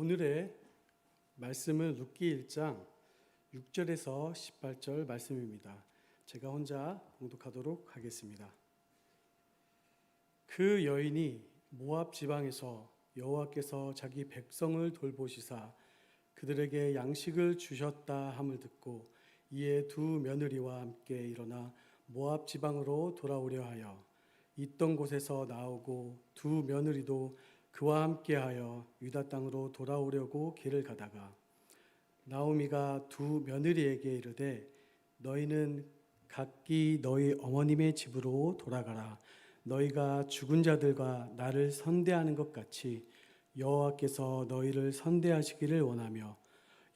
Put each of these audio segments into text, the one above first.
오늘의 말씀은 룻기 1장 6절에서 18절 말씀입니다. 제가 혼자 봉독하도록 하겠습니다. 그 여인이 모압 지방에서 여호와께서 자기 백성을 돌보시사 그들에게 양식을 주셨다 함을 듣고 이에 두 며느리와 함께 일어나 모압 지방으로 돌아오려 하여 있던 곳에서 나오고 두 며느리도 그와 함께하여 유다 땅으로 돌아오려고 길을 가다가 나오미가 두 며느리에게 이르되 너희는 각기 너희 어머님의 집으로 돌아가라. 너희가 죽은 자들과 나를 선대하는 것 같이 여호와께서 너희를 선대하시기를 원하며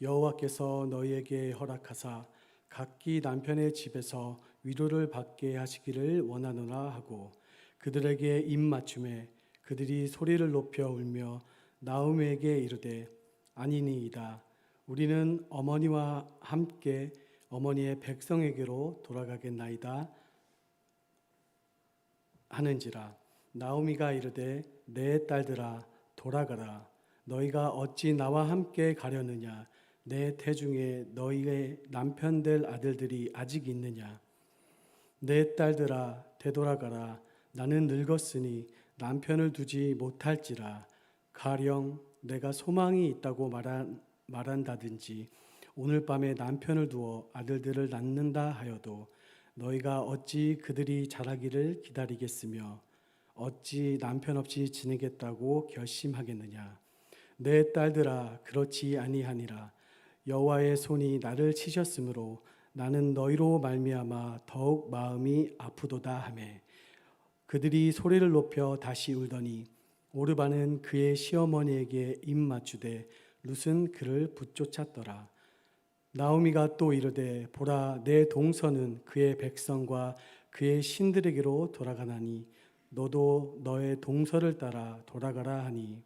여호와께서 너희에게 허락하사 각기 남편의 집에서 위로를 받게 하시기를 원하노라 하고 그들에게 입맞춤에 그들이 소리를 높여 울며 나오미에게 이르되 아니니이다. 우리는 어머니와 함께 어머니의 백성에게로 돌아가겠나이다 하는지라. 나오미가 이르되 내 딸들아 돌아가라. 너희가 어찌 나와 함께 가려느냐. 내 태중에 너희의 남편 될 아들들이 아직 있느냐. 내 딸들아 되돌아가라. 나는 늙었으니 남편을 두지 못할지라. 가령 내가 소망이 있다고 말한다든지 오늘 밤에 남편을 두어 아들들을 낳는다 하여도 너희가 어찌 그들이 자라기를 기다리겠으며 어찌 남편 없이 지내겠다고 결심하겠느냐. 내 딸들아 그렇지 아니하니라. 여호와의 손이 나를 치셨으므로 나는 너희로 말미암아 더욱 마음이 아프도다 하매 그들이 소리를 높여 다시 울더니 오르바는 그의 시어머니에게 입맞추되 룻은 그를 붙쫓았더라. 나오미가 또 이르되 보라 내 동서는 그의 백성과 그의 신들에게로 돌아가나니 너도 너의 동서를 따라 돌아가라 하니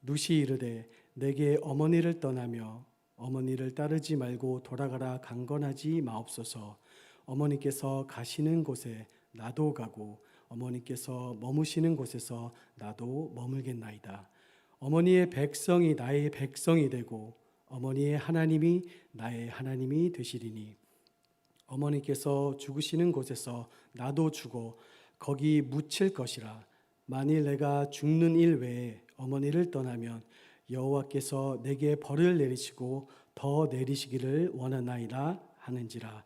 룻이 이르되 내게 어머니를 떠나며 어머니를 따르지 말고 돌아가라 강건하지 마옵소서. 어머니께서 가시는 곳에 나도 가고 어머니께서 머무시는 곳에서 나도 머물겠나이다. 어머니의 백성이 나의 백성이 되고 어머니의 하나님이 나의 하나님이 되시리니 어머니께서 죽으시는 곳에서 나도 죽어 거기 묻힐 것이라. 만일 내가 죽는 일 외에 어머니를 떠나면 여호와께서 내게 벌을 내리시고 더 내리시기를 원하나이다 하는지라.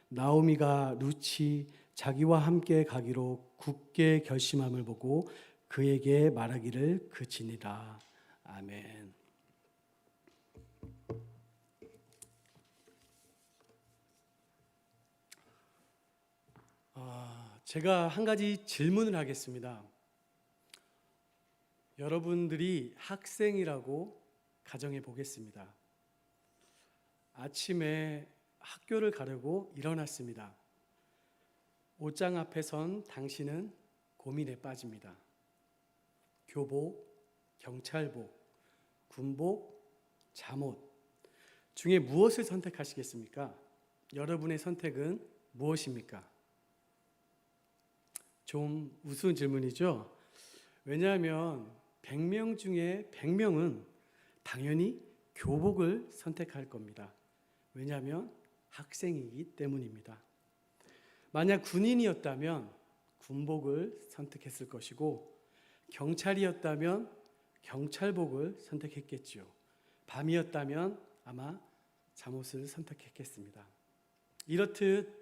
나오미가 룻이 자기와 함께 가기로 굳게 결심함을 보고 그에게 말하기를 그치니라. 아멘. 제가 한 가지 질문을 하겠습니다. 여러분들이 학생이라고 가정해 보겠습니다. 아침에 학교를 가려고 일어났습니다. 옷장 앞에 선 당신은 고민에 빠집니다. 교복, 경찰복, 군복, 잠옷 중에 무엇을 선택하시겠습니까? 여러분의 선택은 무엇입니까? 좀 우스운 질문이죠? 왜냐하면 100명 중에 100명은 당연히 교복을 선택할 겁니다. 왜냐하면 학생이기 때문입니다. 만약 군인이었다면 군복을 선택했을 것이고 경찰이었다면 경찰복을 선택했겠죠. 밤이었다면 아마 잠옷을 선택했겠습니다. 이렇듯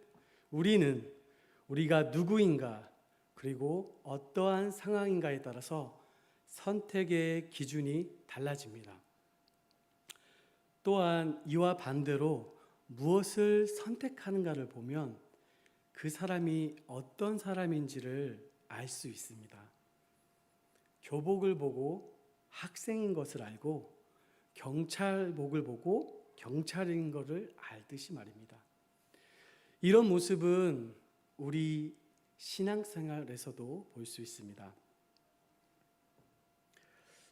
우리가 누구인가 그리고 어떠한 상황인가에 따라서 선택의 기준이 달라집니다. 또한 이와 반대로 무엇을 선택하는가를 보면 그 사람이 어떤 사람인지를 알 수 있습니다. 교복을 보고 학생인 것을 알고 경찰복을 보고 경찰인 것을 알듯이 말입니다. 이런 모습은 우리 신앙생활에서도 볼 수 있습니다.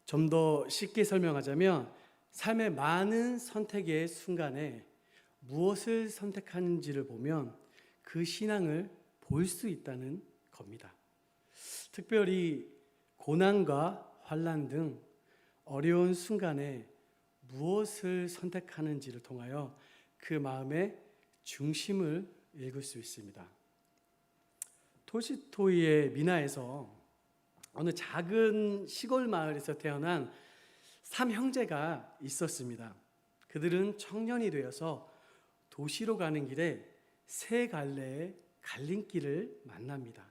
좀 더 쉽게 설명하자면 삶의 많은 선택의 순간에 무엇을 선택하는지를 보면 그 신앙을 볼 수 있다는 겁니다. 특별히 고난과 환난 등 어려운 순간에 무엇을 선택하는지를 통하여 그 마음의 중심을 읽을 수 있습니다. 톨스토이의 미나에서 어느 작은 시골 마을에서 태어난 3형제가 있었습니다. 그들은 청년이 되어서 도시로 가는 길에 세 갈래의 갈림길을 만납니다.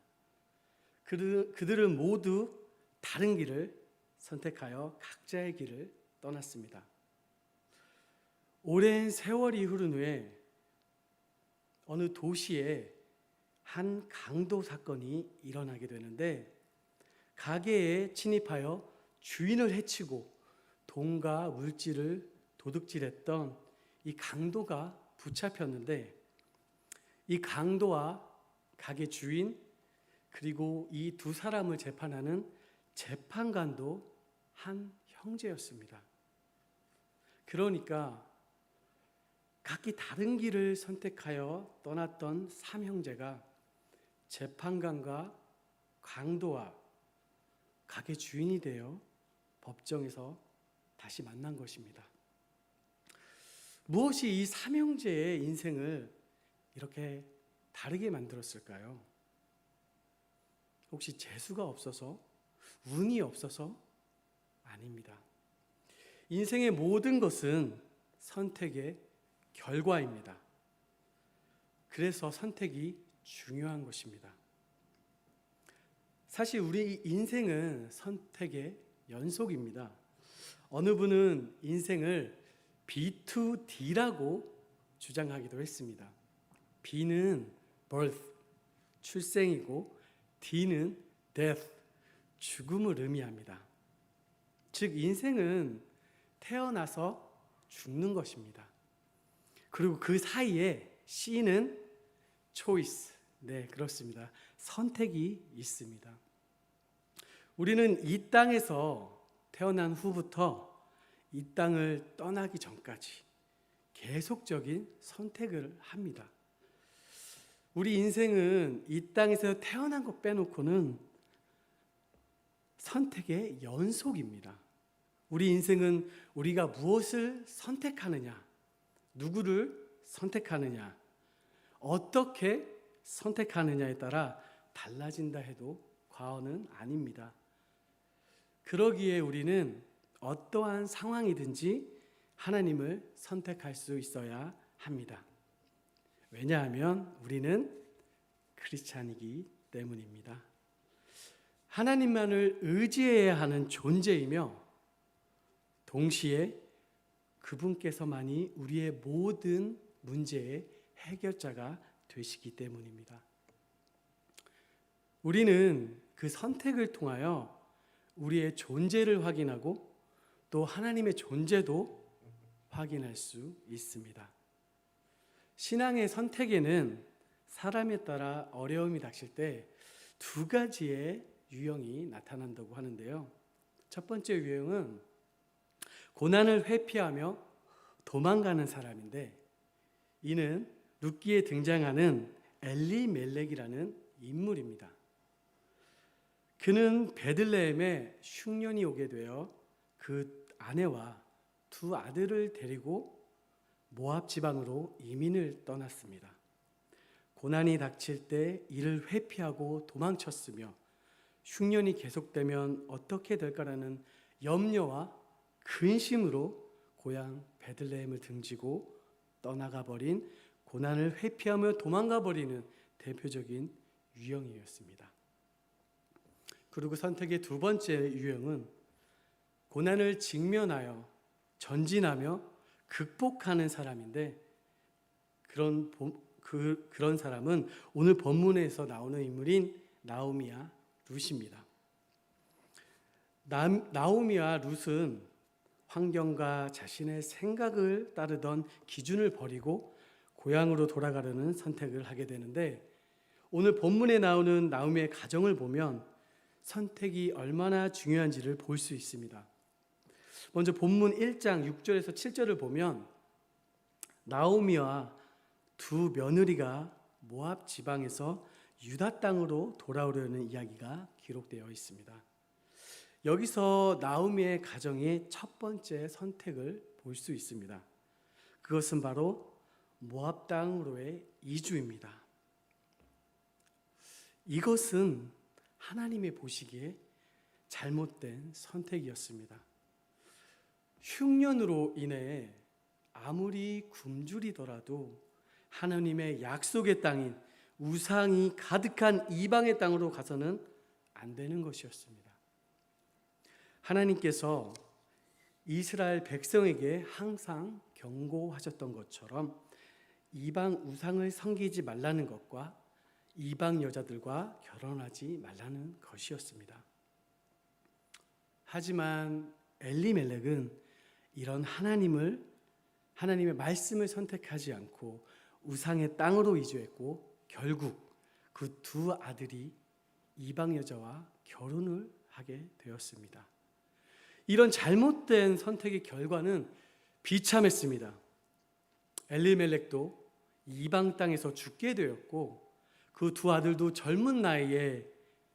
그들은 모두 다른 길을 선택하여 각자의 길을 떠났습니다. 오랜 세월이 흐른 후에 어느 도시에 한 강도 사건이 일어나게 되는데, 가게에 침입하여 주인을 해치고 돈과 물질을 도둑질했던 이 강도가 붙잡혔는데, 이 강도와 가게 주인 그리고 이 두 사람을 재판하는 재판관도 한 형제였습니다. 그러니까 각기 다른 길을 선택하여 떠났던 3형제가 재판관과 강도와 가게 주인이 되어 법정에서 다시 만난 것입니다. 무엇이 이 3형제의 인생을 이렇게 다르게 만들었을까요? 혹시 재수가 없어서? 운이 없어서? 아닙니다. 인생의 모든 것은 선택의 결과입니다. 그래서 선택이 중요한 것입니다. 사실 우리 인생은 선택의 연속입니다. 어느 분은 인생을 B2D라고 주장하기도 했습니다. B는 birth, 출생이고 D는 death, 죽음을 의미합니다. 즉 인생은 태어나서 죽는 것입니다. 그리고 그 사이에 C는 choice, 네 그렇습니다. 선택이 있습니다. 우리는 이 땅에서 태어난 후부터 이 땅을 떠나기 전까지 계속적인 선택을 합니다. 우리 인생은 이 땅에서 태어난 것 빼놓고는 선택의 연속입니다. 우리 인생은 우리가 무엇을 선택하느냐, 누구를 선택하느냐, 어떻게 선택하느냐에 따라 달라진다 해도 과언은 아닙니다. 그러기에 우리는 어떠한 상황이든지 하나님을 선택할 수 있어야 합니다. 왜냐하면 우리는 크리스찬이기 때문입니다. 하나님만을 의지해야 하는 존재이며 동시에 그분께서만이 우리의 모든 문제의 해결자가 되시기 때문입니다. 우리는 그 선택을 통하여 우리의 존재를 확인하고 또 하나님의 존재도 확인할 수 있습니다. 신앙의 선택에는 사람에 따라 어려움이 닥칠 때 두 가지의 유형이 나타난다고 하는데요. 첫 번째 유형은 고난을 회피하며 도망가는 사람인데, 이는 룻기에 등장하는 엘리멜렉이라는 인물입니다. 그는 베들레헴에 흉년이 오게 되어 그 아내와 두 아들을 데리고 모압 지방으로 이민을 떠났습니다. 고난이 닥칠 때 이를 회피하고 도망쳤으며 흉년이 계속되면 어떻게 될까라는 염려와 근심으로 고향 베들레헴을 등지고 떠나가 버린, 고난을 회피하며 도망가 버리는 대표적인 유형이었습니다. 그리고 선택의 두 번째 유형은 고난을 직면하여 전진하며 극복하는 사람인데, 그런 사람은 오늘 본문에서 나오는 인물인 나오미와 룻입니다. 나오미와 룻은 환경과 자신의 생각을 따르던 기준을 버리고 고향으로 돌아가려는 선택을 하게 되는데, 오늘 본문에 나오는 나오미의 가정을 보면 선택이 얼마나 중요한지를 볼 수 있습니다. 먼저 본문 1장 6절에서 7절을 보면 나오미와 두 며느리가 모압 지방에서 유다 땅으로 돌아오려는 이야기가 기록되어 있습니다. 여기서 나오미의 가정의 첫 번째 선택을 볼 수 있습니다. 그것은 바로 모압 땅으로의 이주입니다. 이것은 하나님의 보시기에 잘못된 선택이었습니다. 흉년으로 인해 아무리 굶주리더라도 하나님의 약속의 땅인 우상이 가득한 이방의 땅으로 가서는 안 되는 것이었습니다. 하나님께서 이스라엘 백성에게 항상 경고하셨던 것처럼 이방 우상을 섬기지 말라는 것과 이방 여자들과 결혼하지 말라는 것이었습니다. 하지만 엘리멜렉은 이런 하나님의 말씀을 선택하지 않고 우상의 땅으로 이주했고 결국 그 두 아들이 이방 여자와 결혼을 하게 되었습니다. 이런 잘못된 선택의 결과는 비참했습니다. 엘리멜렉도 이방 땅에서 죽게 되었고 그 두 아들도 젊은 나이에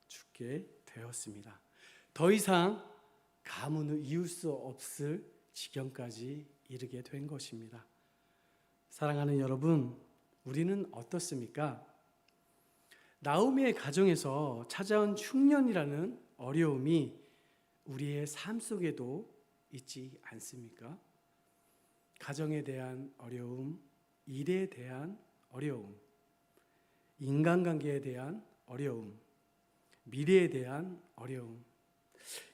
죽게 되었습니다. 더 이상 가문을 이을 수 없을 지경까지 이르게 된 것입니다. 사랑하는 여러분, 우리는 어떻습니까? 나오미의 가정에서 찾아온 흉년이라는 어려움이 우리의 삶 속에도 있지 않습니까? 가정에 대한 어려움, 일에 대한 어려움, 인간관계에 대한 어려움, 미래에 대한 어려움,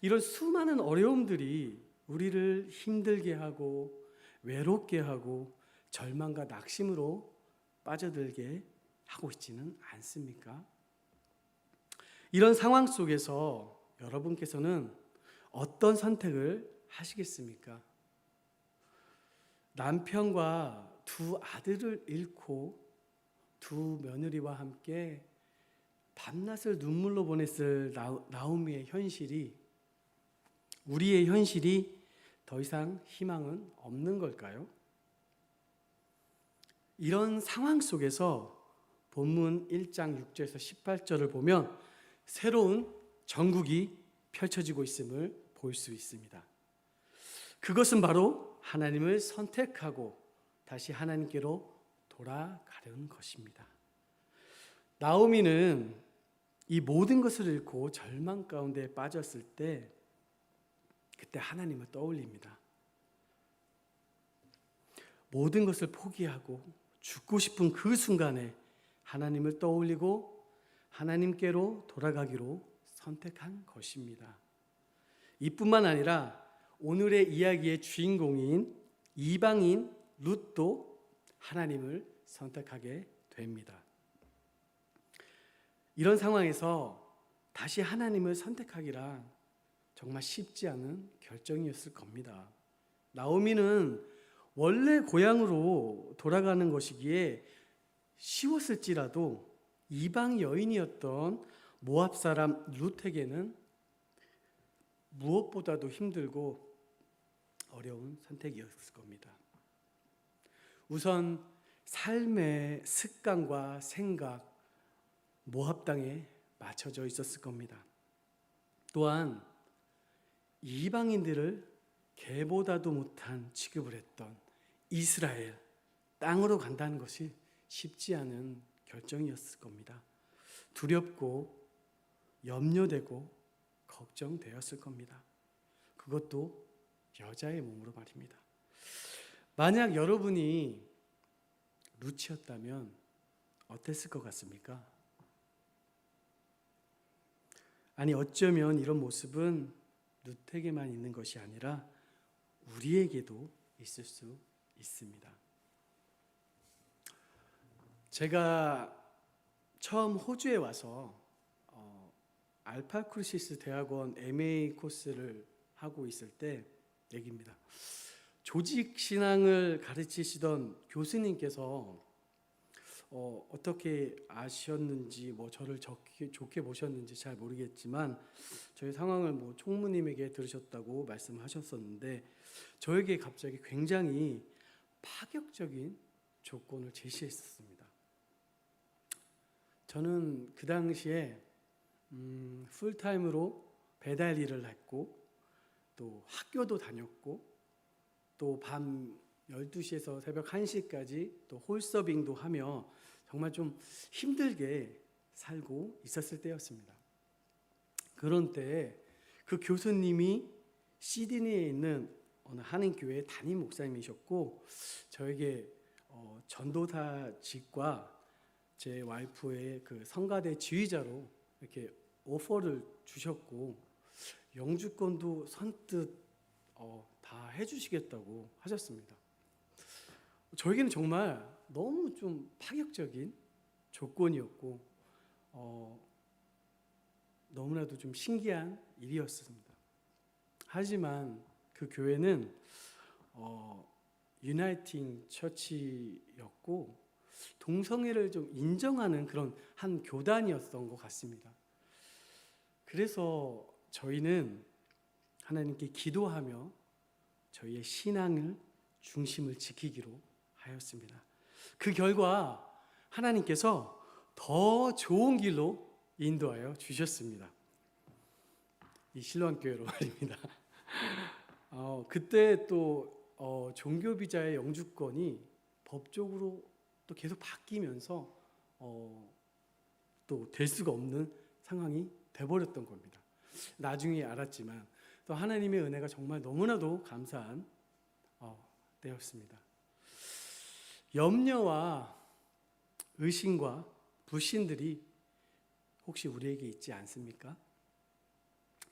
이런 수많은 어려움들이 우리를 힘들게 하고 외롭게 하고 절망과 낙심으로 빠져들게 하고 있지는 않습니까? 이런 상황 속에서 여러분께서는 어떤 선택을 하시겠습니까? 남편과 두 아들을 잃고 두 며느리와 함께 밤낮을 눈물로 보냈을 나오미의 현실이, 우리의 현실이 더 이상 희망은 없는 걸까요? 이런 상황 속에서 본문 1장 6절에서 18절을 보면 새로운 정국이 펼쳐지고 있음을 볼 수 있습니다. 그것은 바로 하나님을 선택하고 다시 하나님께로 돌아가려는 것입니다. 나오미는 이 모든 것을 잃고 절망 가운데 빠졌을 때 그때 하나님을 떠올립니다. 모든 것을 포기하고 죽고 싶은 그 순간에 하나님을 떠올리고 하나님께로 돌아가기로 선택한 것입니다. 이뿐만 아니라 오늘의 이야기의 주인공인 이방인 룻도 하나님을 선택하게 됩니다. 이런 상황에서 다시 하나님을 선택하기란 정말 쉽지 않은 결정이었을 겁니다. 나오미는 원래 고향으로 돌아가는 것이기에 쉬웠을지라도 이방 여인이었던 모압 사람 룻에게는 무엇보다도 힘들고 어려운 선택이었을 겁니다. 우선 삶의 습관과 생각, 모압 땅에 맞춰져 있었을 겁니다. 또한 이방인들을 개보다도 못한 취급을 했던 이스라엘 땅으로 간다는 것이 쉽지 않은 결정이었을 겁니다. 두렵고 염려되고 걱정되었을 겁니다. 그것도 여자의 몸으로 말입니다. 만약 여러분이 룻이었다면 어땠을 것 같습니까? 아니, 어쩌면 이런 모습은 룻에게만 있는 것이 아니라 우리에게도 있을 수 있습니다. 제가 처음 호주에 와서 알파크루시스 대학원 MA 코스를 하고 있을 때 얘기입니다. 조직 신앙을 가르치시던 교수님께서 어떻게 아셨는지 저를 좋게 보셨는지 잘 모르겠지만 저희 상황을 총무님에게 들으셨다고 말씀하셨었는데 저에게 갑자기 굉장히 파격적인 조건을 제시했었습니다. 저는 그 당시에 풀타임으로 배달 일을 했고 또 학교도 다녔고 또 밤 12시에서 새벽 1시까지 또 홀서빙도 하며 정말 좀 힘들게 살고 있었을 때였습니다. 그런 때에 그 교수님이 시드니에 있는 어느 한인교회 담임 목사님이셨고 저에게 전도사직과 제 와이프의 그 성가대 지휘자로 이렇게 오퍼를 주셨고 영주권도 선뜻 다 해주시겠다고 하셨습니다. 저에게는 정말 너무 좀 파격적인 조건이었고 너무나도 좀 신기한 일이었습니다. 하지만 그 교회는 유나이팅 처치였고 동성애를 좀 인정하는 그런 한 교단이었던 것 같습니다. 그래서 저희는 하나님께 기도하며 저희의 신앙을 중심을 지키기로 하였습니다. 그 결과 하나님께서 더 좋은 길로 인도하여 주셨습니다. 이 실로암교회로 말입니다. 그때 또 종교 비자의 영주권이 법적으로 또 계속 바뀌면서 또 될 수가 없는 상황이 돼버렸던 겁니다. 나중에 알았지만 또 하나님의 은혜가 정말 너무나도 감사한 때였습니다. 염려와 의심과 불신들이 혹시 우리에게 있지 않습니까?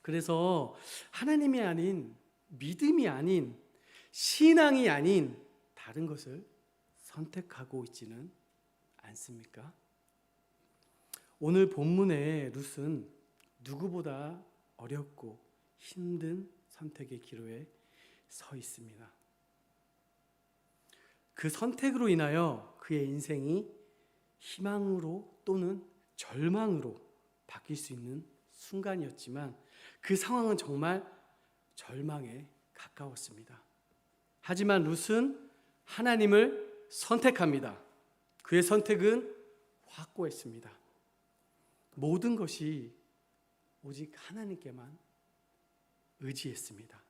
그래서 하나님이 아닌, 믿음이 아닌, 신앙이 아닌 다른 것을 선택하고 있지는 않습니까? 오늘 본문의 룻은 누구보다 어렵고 힘든 선택의 기로에 서 있습니다. 그 선택으로 인하여 그의 인생이 희망으로 또는 절망으로 바뀔 수 있는 순간이었지만 그 상황은 정말 절망에 가까웠습니다. 하지만 룻은 하나님을 선택합니다. 그의 선택은 확고했습니다. 모든 것이 오직 하나님께만 의지했습니다.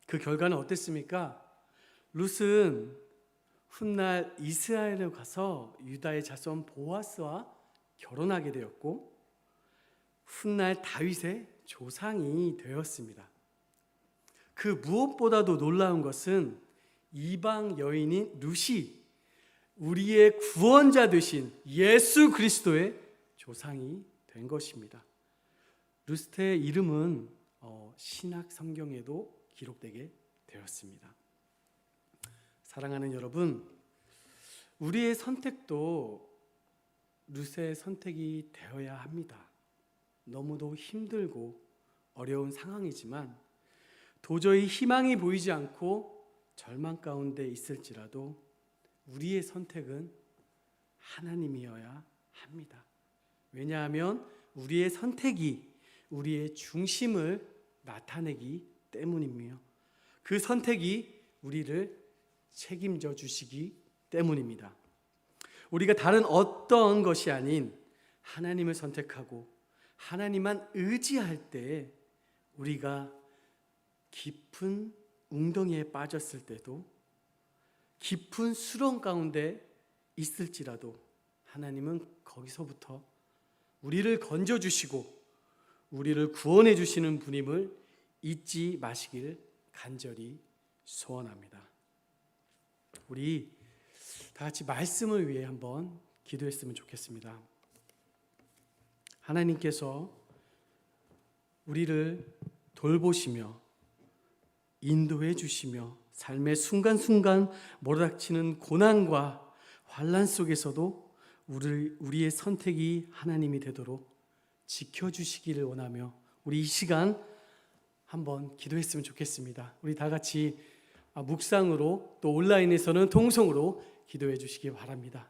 그 결과는 어땠습니까? 룻은 훗날 이스라엘에 가서 유다의 자손 보아스와 결혼하게 되었고 훗날 다윗의 조상이 되었습니다. 그 무엇보다도 놀라운 것은 이방 여인인 룻이 우리의 구원자 되신 예수 그리스도의 조상이 된 것입니다. 룻의 이름은 신약 성경에도 기록되게 되었습니다. 사랑하는 여러분, 우리의 선택도 룻의 선택이 되어야 합니다. 너무도 힘들고 어려운 상황이지만 도저히 희망이 보이지 않고 절망 가운데 있을지라도 우리의 선택은 하나님이어야 합니다. 왜냐하면 우리의 선택이 우리의 중심을 나타내기 때문이며 그 선택이 우리를 책임져 주시기 때문입니다. 우리가 다른 어떤 것이 아닌 하나님을 선택하고 하나님만 의지할 때 우리가 깊은 웅덩이에 빠졌을 때도 깊은 수렁 가운데 있을지라도 하나님은 거기서부터 우리를 건져주시고 우리를 구원해 주시는 분임을 잊지 마시길 간절히 소원합니다. 우리 다 같이 말씀을 위해 한번 기도했으면 좋겠습니다. 하나님께서 우리를 돌보시며 인도해 주시며 삶의 순간순간 몰아닥치는 고난과 환난 속에서도 우리의 선택이 하나님이 되도록 지켜주시기를 원하며 우리 이 시간 한번 기도했으면 좋겠습니다. 우리 다 같이 묵상으로 또 온라인에서는 통성으로 기도해 주시기 바랍니다.